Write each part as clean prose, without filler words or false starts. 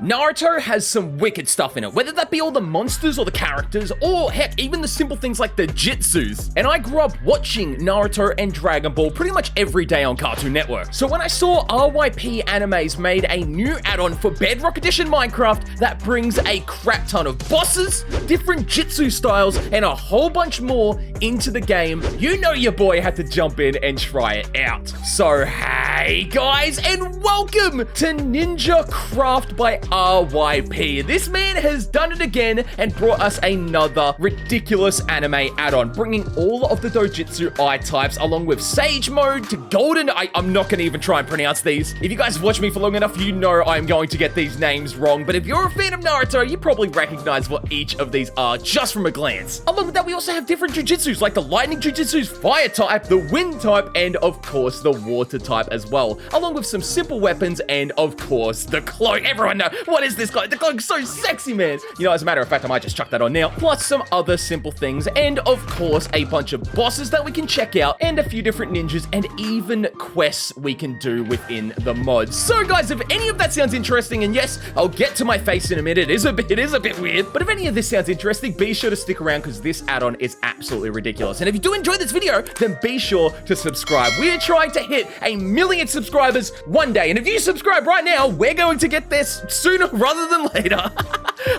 Naruto has some wicked stuff in it, whether that be all the monsters or the characters, or heck, even the simple things like the jutsus. And I grew up watching Naruto and Dragon Ball pretty much every day on Cartoon Network. So when I saw RYP Animes made a new add-on for Bedrock Edition Minecraft that brings a crap ton of bosses, different jutsu styles, and a whole bunch more into the game, you know your boy had to jump in and try it out. So hey guys, and welcome to Ninja Craft by RYP. This man has done it again and brought us another ridiculous anime add-on, bringing all of the dojutsu I types along with Sage Mode to Golden. I'm not going to even try and pronounce these. If you guys have watched me for long enough, you know I'm going to get these names wrong, but if you're a fan of Naruto, you probably recognize what each of these are just from a glance. Along with that, we also have different jujutsus like the lightning jujutsus, fire type, the wind type, and of course the water type as well, along with some simple weapons and of course the cloak. Everyone knows. What is this guy? The cloak's so sexy, man. You know, as a matter of fact, I might just chuck that on now. Plus some other simple things, and of course, a bunch of bosses that we can check out, and a few different ninjas, and even quests we can do within the mods. So guys, if any of that sounds interesting, and yes, I'll get to my face in a minute, it is a bit weird, but if any of this sounds interesting, be sure to stick around because this add-on is absolutely ridiculous. And if you do enjoy this video, then be sure to subscribe. We are trying to hit 1 million subscribers one day, and if you subscribe right now, we're going to get this sooner rather than later.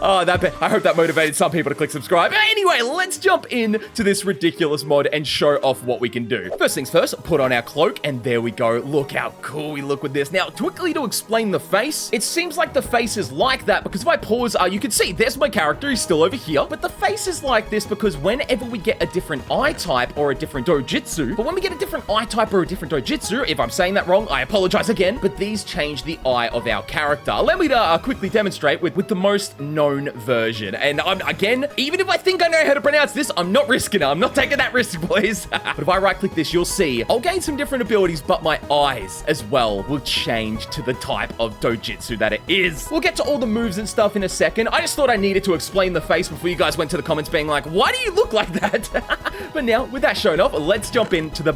Oh, I hope that motivated some people to click subscribe. Anyway, let's jump into this ridiculous mod and show off what we can do. First things first, put on our cloak, and there we go. Look how cool we look with this. Now, quickly to explain the face, it seems like the face is like that because if I pause, you can see there's my character. He's still over here, but the face is like this because whenever we get a different eye type or a different dojutsu, but when we get a different eye type or a different dojutsu, if I'm saying that wrong, I apologize again, but these change the eye of our character. Let me quickly demonstrate with the most known version. And again, even if I think I know how to pronounce this, I'm not risking it. I'm not taking that risk, boys. But if I right click this, you'll see I'll gain some different abilities, but my eyes as well will change to the type of dojutsu that it is. We'll get to all the moves and stuff in a second. I just thought I needed to explain the face before you guys went to the comments being like, why do you look like that? But now, with that shown off, let's jump into the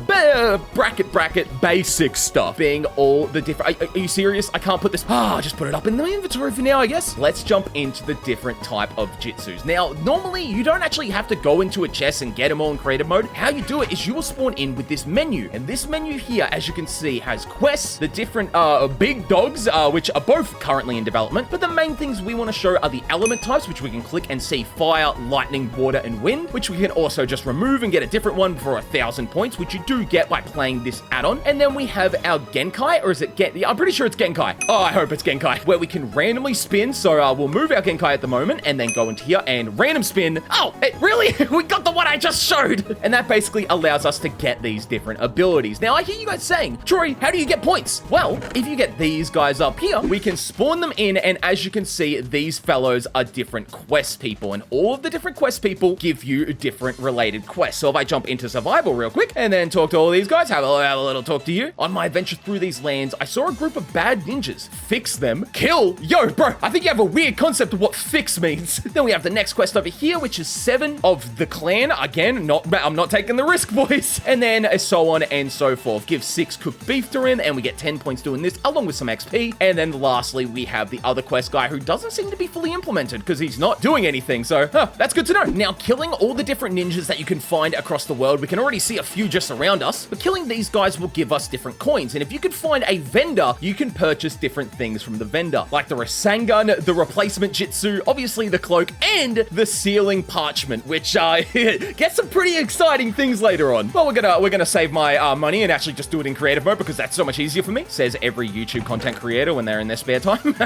bracket basic stuff, being all the different... Are you serious? I can't put this... just put it up in the inventory for now, I guess. Let's jump into the different type of jutsus. Now, normally, you don't actually have to go into a chest and get them all in creative mode. How you do it is you will spawn in with this menu. And this menu here, as you can see, has quests, the different big dogs, which are both currently in development. But the main things we want to show are the element types, which we can click and see fire, lightning, water, and wind, which we can also just remove and get a different one for 1,000 points, which you do get by playing this add-on. And then we have our Genkai, or is it Gen... I'm pretty sure it's Genkai. Oh, I hope it's Genkai, where we can randomly spin. So we'll move our Genkai at the moment and then go into here and random spin. Oh, really? We got the one I just showed. And that basically allows us to get these different abilities. Now, I hear you guys saying, Troy, how do you get points? Well, if you get these guys up here, we can spawn them in. And as you can see, these fellows are different quest people. And all of the different quest people give you different related quests. So if I jump into survival real quick and then talk to all these guys, have a little talk to you. On my adventure through these lands, I saw a group of bad ninjas. Fix them, kill. Yo, bro, I think you have a weird concept of what fix means. Then we have the next quest over here, which is 7 of the clan. Again, I'm not taking the risk, boys. And then so on and so forth. Give 6 cooked beef to him, and we get 10 points doing this, along with some XP. And then lastly, we have the other quest guy who doesn't seem to be fully implemented because he's not doing anything. So, that's good to know. Now, killing all the different ninjas that you can find across the world, we can already see a few just around us, but killing these guys will give us different coins. And if you could find a vendor, you can purchase different things from the vendor, like the Rasengan, the replacement jutsu, obviously the cloak, and the sealing parchment, which gets some pretty exciting things later on. But we're gonna save my money and actually just do it in creative mode because that's so much easier for me, says every YouTube content creator when they're in their spare time.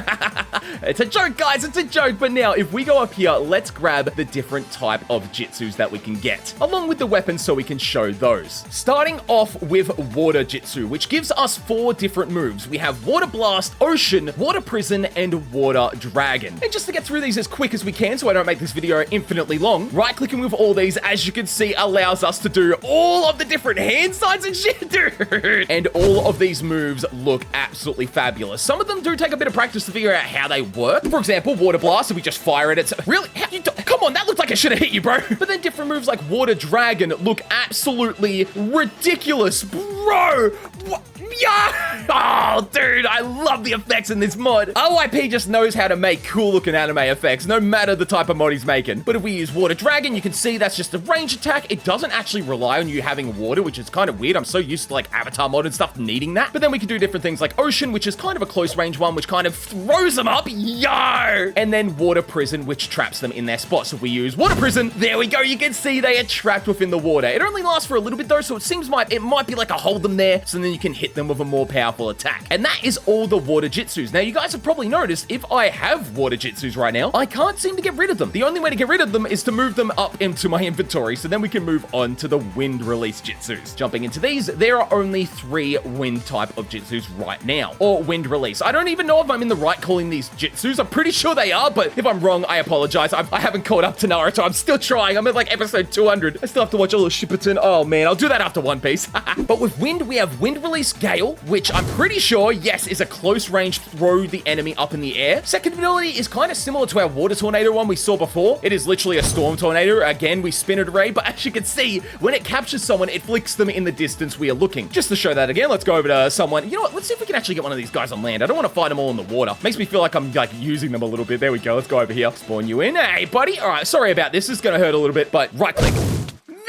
It's a joke, guys, it's a joke. But now, if we go up here, let's grab the different type of jutsus that we can get, along with the weapons so we can show those. Starting off with water jutsu, which gives us 4 different moves. We have water blast, ocean, water prison, and water dragon. And just to get through these as quick as we can so I don't make this video infinitely long, right clicking with all these, as you can see, allows us to do all of the different hand signs and shit, dude. And all of these moves look absolutely fabulous. Some of them do take a bit of practice to figure out how they work. For example, water blast, if we just fire it, it's really, come on, that looked like it should have hit you, bro. But then different moves like water dragon look absolutely ridiculous, bro. What? Yeah! Oh, dude, I love the effects in this mod. OIP just knows how to make cool-looking anime effects, no matter the type of mod he's making. But if we use Water Dragon, you can see that's just a range attack. It doesn't actually rely on you having water, which is kind of weird. I'm so used to, like, Avatar mod and stuff needing that. But then we can do different things like Ocean, which is kind of a close-range one, which kind of throws them up. Yo! And then Water Prison, which traps them in their spot. So if we use Water Prison, there we go. You can see they are trapped within the water. It only lasts for a little bit, though, so it seems it might be like a hold them there, so then you can hit them with a more powerful attack. And that is all the water jutsus. Now, you guys have probably noticed, if I have water jutsus right now, I can't seem to get rid of them. The only way to get rid of them is to move them up into my inventory, so then we can move on to the wind release jutsus. Jumping into these, there are only 3 wind type of jutsus right now, or wind release. I don't even know if I'm in the right calling these jutsus. I'm pretty sure they are, but if I'm wrong, I apologize. I haven't caught up to Naruto. I'm still trying. I'm at like episode 200. I still have to watch all of Shippuden. Oh man, I'll do that after One Piece. But with wind, we have wind release Gale, which I'm pretty sure, yes, is a close range throw the enemy up in the air. Second ability is kind of similar to our water tornado one we saw before. It is literally a storm tornado. Again, we spin it array, but as you can see, when it captures someone, it flicks them in the distance we are looking. Just to show that again, let's go over to someone. You know what? Let's see if we can actually get one of these guys on land. I don't want to fight them all in the water. Makes me feel like I'm like using them a little bit. There we go. Let's go over here. Spawn you in. Hey, buddy. All right. Sorry about this. This is going to hurt a little bit, but right click.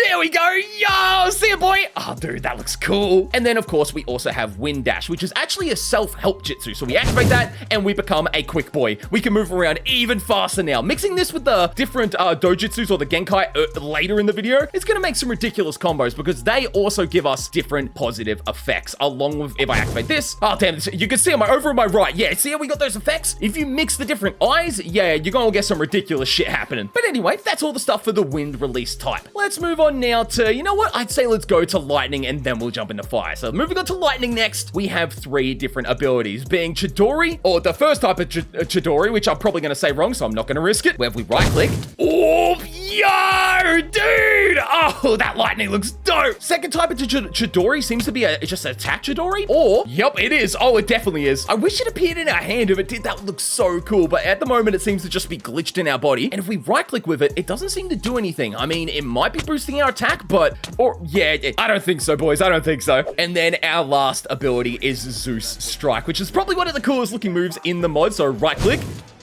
There we go. Yo, see ya, boy. Oh, dude, that looks cool. And then, of course, we also have Wind Dash, which is actually a self-help jutsu. So we activate that, and we become a quick boy. We can move around even faster now. Mixing this with the different dojutsus or the Genkai later in the video, it's going to make some ridiculous combos because they also give us different positive effects, along with, if I activate this, oh, damn, you can see over on my right. Yeah, see how we got those effects? If you mix the different eyes, yeah, you're going to get some ridiculous shit happening. But anyway, that's all the stuff for the wind release type. Let's move on now to, you know what? I'd say let's go to lightning and then we'll jump into fire. So moving on to lightning next, we have 3 different abilities, being Chidori, or the first type of Chidori, which I'm probably going to say wrong, so I'm not going to risk it. Where we right click. Oh, yo, dude. Oh, that lightning looks dope. Second type of Chidori seems to be just an attack Chidori, or, yep, it is. Oh, it definitely is. I wish it appeared in our hand. If it did, that would look so cool, but at the moment, it seems to just be glitched in our body. And if we right click with it, it doesn't seem to do anything. I mean, it might be boosting our attack, but, or, yeah, I don't think so, boys. I don't think so. And then our last ability is Zeus Strike, which is probably one of the coolest looking moves in the mod. So right click.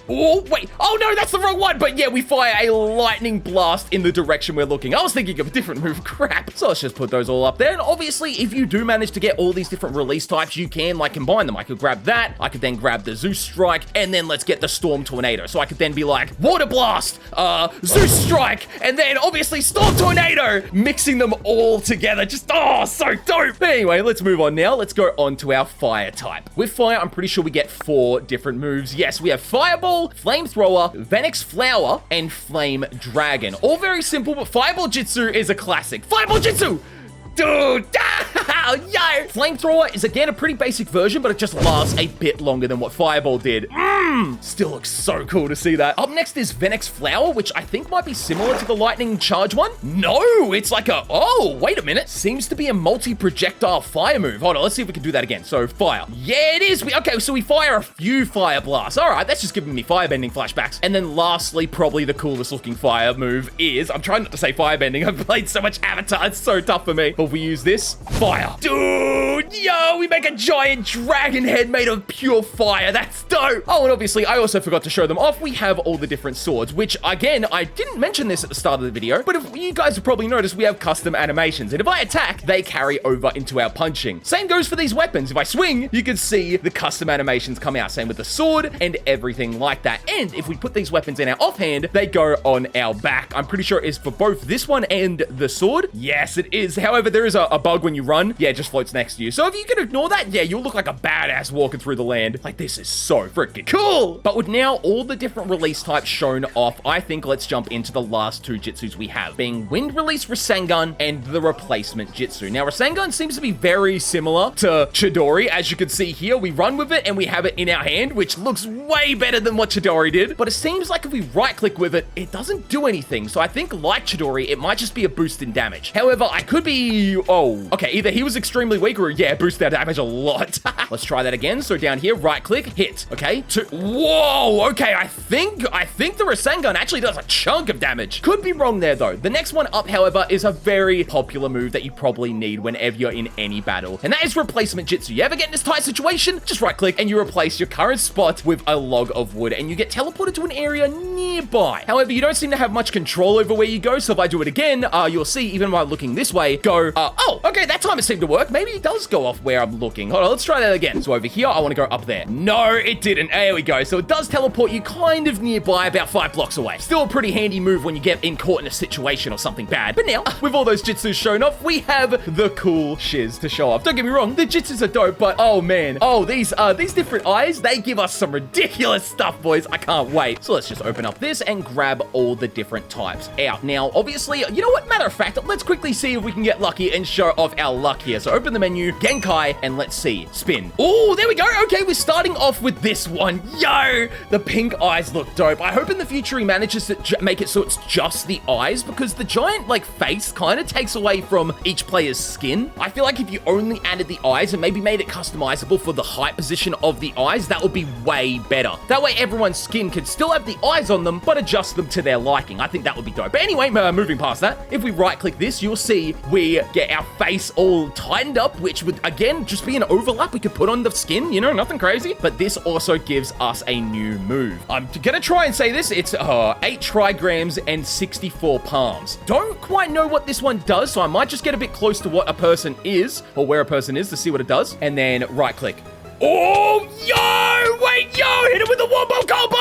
Oh, wait. Oh, no, that's the wrong one. But yeah, we fire a lightning blast in the direction we're looking. I was thinking of a different move. Crap. So let's just put those all up there. And obviously, if you do manage to get all these different release types, you can, like, combine them. I could grab that. I could then grab the Zeus Strike. And then let's get the Storm Tornado. So I could then be like, Water Blast, Zeus Strike, and then obviously Storm Tornado. Mixing them all together. Just, oh, so dope. But anyway, let's move on now. Let's go on to our fire type. With fire, I'm pretty sure we get 4 different moves. Yes, we have Fireball, Flamethrower, Venix Flower, and Flame Dragon. All very simple, but Fireball Jutsu is a classic. Fireball Jutsu! Dude, yo! Flamethrower is again a pretty basic version, but it just lasts a bit longer than what Fireball did. Still looks so cool to see that. Up next is Venix Flower, which I think might be similar to the Lightning Charge one. No, it's like a, oh, wait a minute. Seems to be a multi-projectile fire move. Hold on, let's see if we can do that again. So fire. Yeah, it is. Okay, so we fire a few fire blasts. All right, that's just giving me firebending flashbacks. And then lastly, probably the coolest looking fire move is, I'm trying not to say firebending. I've played so much Avatar, it's so tough for me. But we use this, fire. Dude, yo, we make a giant dragon head made of pure fire. That's dope. Oh, and obviously, I also forgot to show them off. We have all the different swords, which, again, I didn't mention this at the start of the video, but if you guys have probably noticed, we have custom animations. And if I attack, they carry over into our punching. Same goes for these weapons. If I swing, you can see the custom animations come out. Same with the sword and everything like that. And if we put these weapons in our offhand, they go on our back. I'm pretty sure it is for both this one and the sword. Yes, it is. However, there is a bug when you run. Yeah, it just floats next to you. So if you can ignore that, yeah, you'll look like a badass walking through the land. Like, this is so freaking cool. But with now all the different release types shown off, I think let's jump into the last 2 jutsus we have, being Wind Release Rasengan and the Replacement Jutsu. Now, Rasengan seems to be very similar to Chidori. As you can see here, we run with it and we have it in our hand, which looks way better than what Chidori did. But it seems like if we right-click with it, it doesn't do anything. So I think, like Chidori, it might just be a boost in damage. However, I could be... Oh, okay. Either he was was extremely weak, or yeah, boost our damage a lot. Let's try that again. So down here, right click, hit. Okay, whoa, okay, I think the Rasengan actually does a chunk of damage. Could be wrong there though. The next one up, however, is a very popular move that you probably need whenever you're in any battle, and that is replacement jutsu. You ever get in this tight situation? Just right click and you replace your current spot with a log of wood, and you get teleported to an area nearby. However, you don't seem to have much control over where you go, so if I do it again, you'll see, even by looking this way, go, oh, okay, that time it seemed to work. Maybe it does go off where I'm looking. Hold on, let's try that again. So over here, I want to go up there. No, it didn't. There we go. So it does teleport you kind of nearby, about 5 blocks away. Still a pretty handy move when you get caught in a situation or something bad. But now, with all those jutsus shown off, we have the cool shiz to show off. Don't get me wrong, the jutsus are dope, but oh man. Oh, these different eyes, they give us some ridiculous stuff, boys. I can't wait. So let's just open up this and grab all the different types out. Now, obviously, you know what? Matter of fact, let's quickly see if we can get lucky and show off our luck here. So open the menu, Genkai, and let's see. Spin. Oh, there we go. Okay, we're starting off with this one. Yo, the pink eyes look dope. I hope in the future he manages to make it so it's just the eyes, because the giant, like, face kind of takes away from each player's skin. I feel like if you only added the eyes and maybe made it customizable for the height position of the eyes, that would be way better. That way everyone's skin could still have the eyes on them, but adjust them to their liking. I think that would be dope. But anyway, moving past that, if we right click this, you'll see we get our face all tightened up, which would, again, just be an overlap we could put on the skin, you know, nothing crazy. But this also gives us a new move. I'm gonna try and say this. It's 8 trigrams and 64 palms. Don't quite know what this one does, so I might just get a bit close to what a person is, or where a person is, to see what it does, and then right click. Oh, yo, wait, yo, hit him with a wombo combo.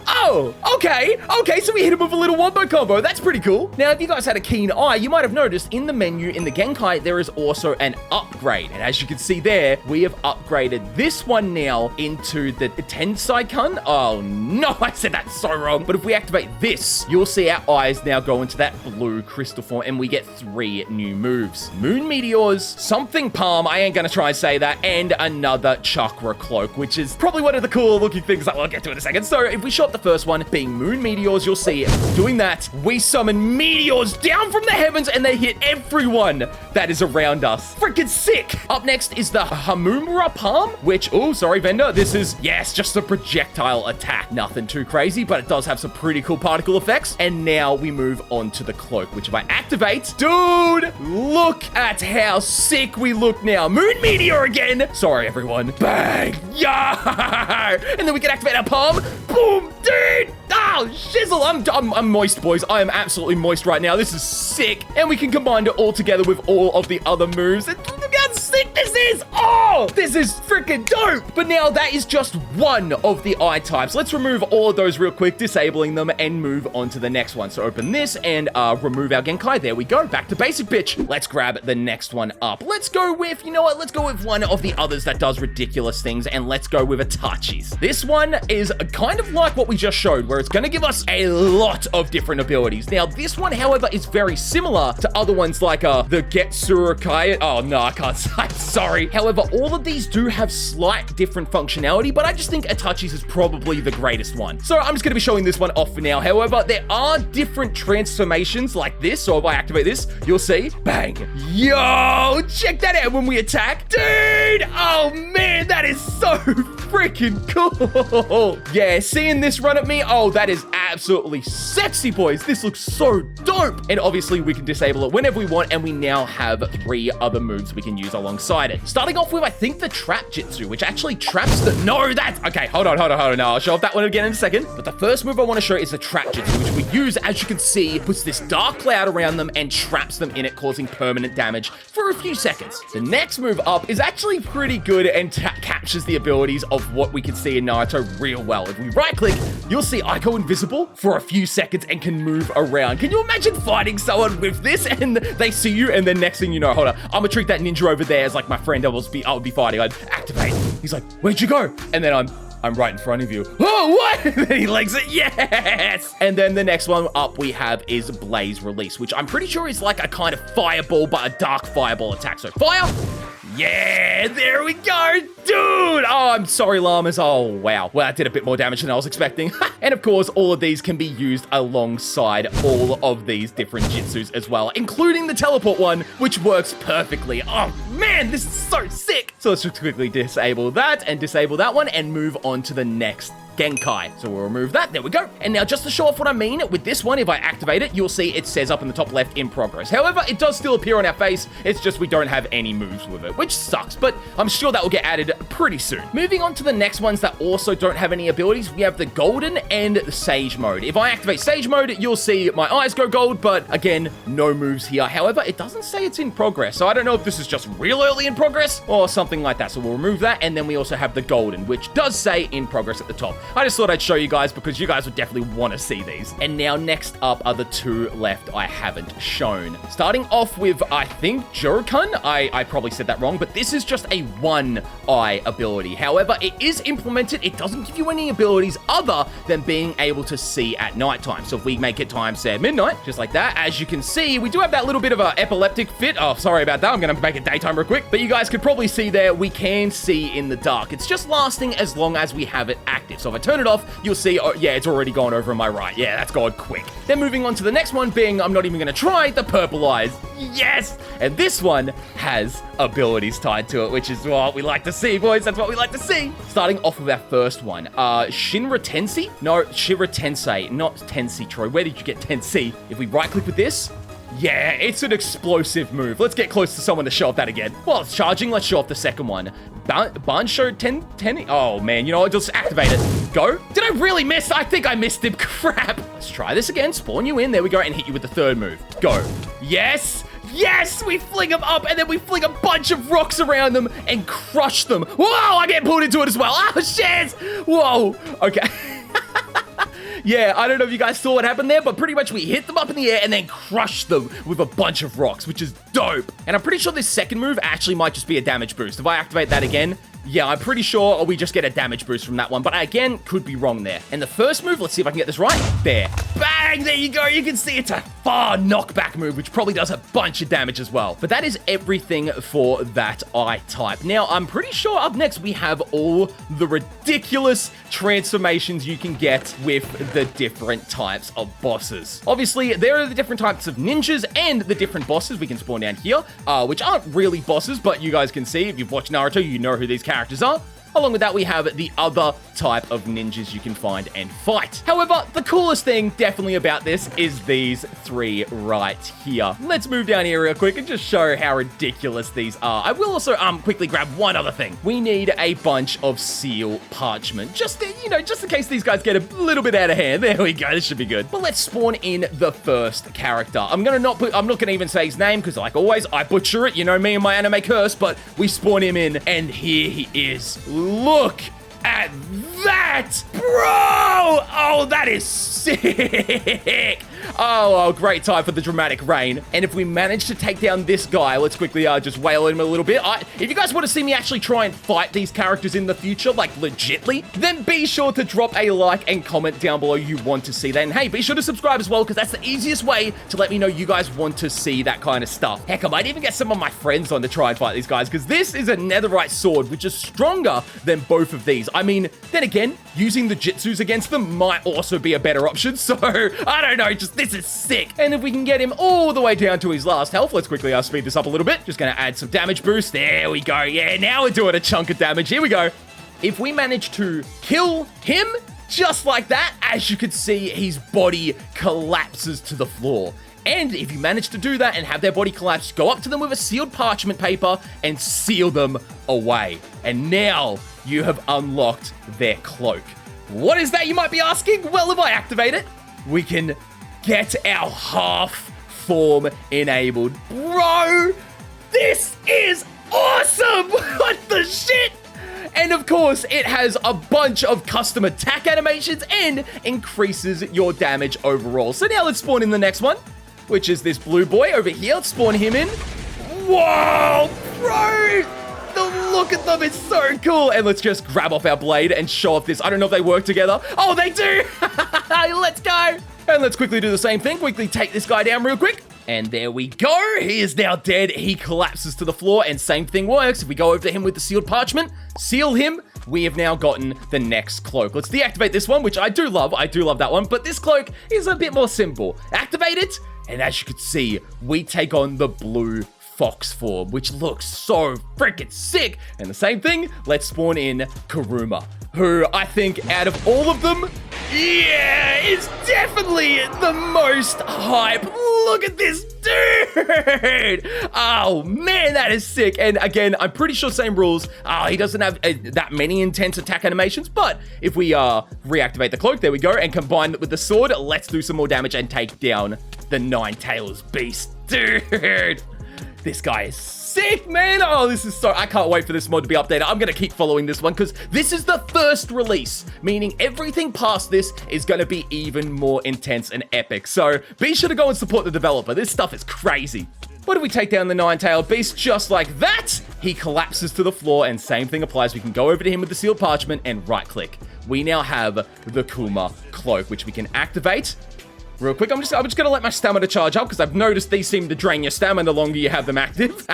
Oh, okay, so we hit him with a little wombo combo. That's pretty cool. Now, if you guys had a keen eye, you might have noticed in the menu in the Genkai, there is also an upgrade. And as you can see there, we have upgraded this one now into the Tensai-kun. Oh, no, I said that so wrong. But if we activate this, you'll see our eyes now go into that blue crystal form, and we get 3 new moves. Moon Meteors, something palm, I ain't gonna try and say that, and another chakra cloak, which is probably one of the cooler looking things that we'll get to in a second. So if we show up the first one being Moon Meteors, you'll see doing that, we summon meteors down from the heavens and they hit everyone that is around us. Freaking sick. Up next is the Hamumura Palm, which, oh, sorry, vendor. This is, yes, just a projectile attack. Nothing too crazy, but it does have some pretty cool particle effects. And now we move on to the cloak, which if I activate, dude, look at how sick we look now. Moon Meteor again. Sorry, everyone. Bang. Yeah. And then we can activate our palm. Boom, dude. Oh, shizzle. I'm moist, boys. I am absolutely moist right now. This is sick. And we can combine it all together with all of the other moves. And look how sick this is. Oh, this is freaking dope. But now that is just one of the eye types. Let's remove all of those real quick, disabling them, and move on to the next one. So open this and remove our Genkai. There we go. Back to basic, bitch. Let's grab the next one up. Let's go with, you know what? Let's go with one of the others that does ridiculous things, and let's go with Itachi's. This one is kind of like what we just showed, where it's going to give us a lot of different abilities. Now, this one, however, is very similar to other ones like the Getsurukai. Oh, no, I can't say. I'm sorry. However, all of these do have slight different functionality, but I just think Itachi's is probably the greatest one. So I'm just going to be showing this one off for now. However, there are different transformations like this. So if I activate this, you'll see, bang. Yo, check that out when we attack. Dude, oh man, that is so freaking cool. Yeah, seeing this run at me, oh, that is absolutely sexy, boys. This looks so dope. And obviously we can disable it whenever we want, and we now have 3 other moves we can use alongside it. Starting off with, I think, the trap jutsu, which actually traps the... No, that's... Okay, hold on. No, I'll show off that one again in a second. But the first move I want to show is the trap jutsu, which we use, as you can see, puts this dark cloud around them and traps them in it, causing permanent damage for a few seconds. The next move up is actually pretty good and captures the abilities of what we can see in Naruto real well. If we right click, you'll see I go invisible for a few seconds and can move around. Can you imagine fighting someone with this and they see you, and then next thing you know, hold on, I'm gonna treat that ninja over there as like my friend I would be fighting. I'd activate. He's like, where'd you go? And then I'm right in front of you. Oh, what? And then he legs it. Yes. And then the next one up we have is Blaze Release, which I'm pretty sure is like a kind of fireball, but a dark fireball attack. So fire. Yeah, there we go. Dude! Oh, I'm sorry, llamas. Oh, wow. Well, that did a bit more damage than I was expecting. And of course, all of these can be used alongside all of these different jutsus as well, including the teleport one, which works perfectly. Oh, man, this is so sick. So let's just quickly disable that and disable that one and move on to the next Genkai. So we'll remove that. There we go. And now just to show off what I mean with this one, if I activate it, you'll see it says up in the top left in progress. However, it does still appear on our face. It's just we don't have any moves with it, which sucks, but I'm sure that will get added pretty soon. Moving on to the next ones that also don't have any abilities, we have the golden and the sage mode. If I activate sage mode, you'll see my eyes go gold, but again, no moves here. However, it doesn't say it's in progress, so I don't know if this is just real early in progress or something like that. So we'll remove that, and then we also have the golden, which does say in progress at the top. I just thought I'd show you guys because you guys would definitely want to see these. And now next up are the two left I haven't shown. Starting off with, I think, Jurikun. I probably said that wrong, but this is just a one-eye ability. However, it is implemented. It doesn't give you any abilities other than being able to see at nighttime. So if we make it time, say, midnight, just like that, as you can see, we do have that little bit of an epileptic fit. Oh, sorry about that. I'm going to make it daytime real quick. But you guys could probably see there, we can see in the dark. It's just lasting as long as we have it active. So if I turn it off, you'll see, oh, yeah, it's already gone over on my right. Yeah, that's gone quick. Then moving on to the next one being, I'm not even going to try, the purple eyes. Yes! And this one has abilities tied to it, which is what we like to see, boys. That's what we like to see. Starting off with our first one. Shinra Tensei? No, Shira Tensei, not Tensei, Troy. Where did you get Tensei? If we right-click with this, yeah, it's an explosive move. Let's get close to someone to show off that again. While it's charging, let's show off the second one. Bansho Ten. Oh, man, you know what? Just activate it. Go. Did I really miss? I think I missed him. Crap. Let's try this again. Spawn you in. There we go. And hit you with the third move. Go. Yes. Yes, we fling them up, and then we fling a bunch of rocks around them and crush them. Whoa, I get pulled into it as well. Oh, shit. Whoa. Okay. Yeah, I don't know if you guys saw what happened there, but pretty much we hit them up in the air and then crushed them with a bunch of rocks, which is dope. And I'm pretty sure this second move actually might just be a damage boost. If I activate that again, yeah, I'm pretty sure we just get a damage boost from that one, but I, again, could be wrong there. And the first move, let's see if I can get this right. There. Bang! There you go. You can see it's a far knockback move, which probably does a bunch of damage as well. But that is everything for that eye type. Now, I'm pretty sure up next we have all the ridiculous transformations you can get with the different types of bosses. Obviously, there are the different types of ninjas and the different bosses we can spawn down here, which aren't really bosses, but you guys can see, if you've watched Naruto, you know who these characters are. Along with that, we have the other type of ninjas you can find and fight. However, the coolest thing definitely about this is these three right here. Let's move down here real quick and just show how ridiculous these are. I will also quickly grab one other thing. We need a bunch of seal parchment, just in case these guys get a little bit out of hand. There we go. This should be good. But let's spawn in the first character. I'm not gonna even say his name because, like always, I butcher it. You know me and my anime curse, but we spawn him in, and here he is. Look at that, bro! Oh, that is sick! Oh, great time for the dramatic rain. And if we manage to take down this guy, let's quickly just wail him a little bit. If you guys want to see me actually try and fight these characters in the future, like legitly, then be sure to drop a like and comment down below you want to see that. And hey, be sure to subscribe as well, because that's the easiest way to let me know you guys want to see that kind of stuff. Heck, I might even get some of my friends on to try and fight these guys, because this is a netherite sword, which is stronger than both of these. I mean, then again, using the jutsus against them might also be a better option, so I don't know, just this is sick. And if we can get him all the way down to his last health, let's quickly speed this up a little bit. Just gonna add some damage boost. There we go. Yeah, now we're doing a chunk of damage. Here we go. If we manage to kill him just like that, as you can see, his body collapses to the floor. And if you manage to do that and have their body collapse, go up to them with a sealed parchment paper and seal them away. And now you have unlocked their cloak. What is that, you might be asking? Well, if I activate it, we can get our half form enabled. Bro, this is awesome! What the shit? And of course, it has a bunch of custom attack animations and increases your damage overall. So now let's spawn in the next one, which is this blue boy over here. Let's spawn him in. Whoa, bro! The look at them is so cool. And let's just grab off our blade and show off this. I don't know if they work together. Oh, they do! Let's go! And let's quickly do the same thing. Quickly take this guy down real quick. And there we go. He is now dead. He collapses to the floor, and same thing works. If we go over to him with the sealed parchment, seal him, we have now gotten the next cloak. Let's deactivate this one, which I do love. I do love that one, but this cloak is a bit more simple. Activate it, and as you can see, we take on the blue fox form, which looks so freaking sick. And the same thing, let's spawn in Kuruma, who I think out of all of them, yeah, is definitely the most hype. Look at this dude. Oh man, that is sick. And again, I'm pretty sure same rules. He doesn't have that many intense attack animations, but if we reactivate the cloak, there we go, and combine it with the sword, let's do some more damage and take down the Nine Tails beast. Dude, this guy is sick, man. Oh, this is so... I can't wait for this mod to be updated. I'm going to keep following this one because this is the first release, meaning everything past this is going to be even more intense and epic. So be sure to go and support the developer. This stuff is crazy. But if we take down the Nine-Tailed Beast just like that, he collapses to the floor, and same thing applies. We can go over to him with the sealed parchment and right-click. We now have the Kuma cloak, which we can activate. Real quick, I'm just gonna let my stamina charge up because I've noticed these seem to drain your stamina the longer you have them active.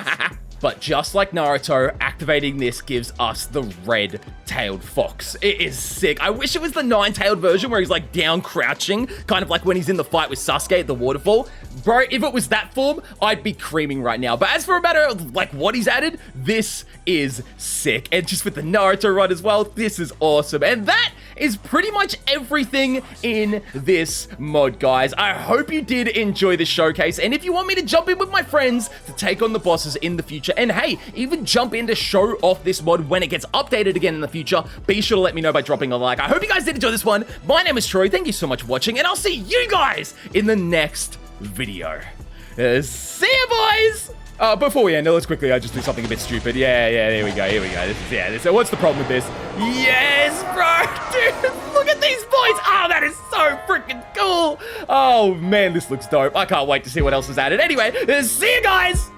But just like Naruto, activating this gives us the red-tailed fox. It is sick. I wish it was the nine-tailed version where he's like down crouching, kind of like when he's in the fight with Sasuke at the waterfall. Bro, if it was that form, I'd be creaming right now. But as for a matter of like what he's added, this is sick. And just with the Naruto run as well, this is awesome. And that is pretty much everything in this mod, guys. I hope you did enjoy this showcase. And if you want me to jump in with my friends to take on the bosses in the future, and hey, even jump in to show off this mod when it gets updated again in the future, be sure to let me know by dropping a like. I hope you guys did enjoy this one. My name is Troy. Thank you so much for watching, and I'll see you guys in the next video. See ya, boys! Before we end, let's quickly just do something a bit stupid. Yeah, there we go, here we go. What's the problem with this? Yes, bro! Dude, look at these boys! Oh, that is so freaking cool! Oh, man, this looks dope. I can't wait to see what else is added. Anyway, see you guys!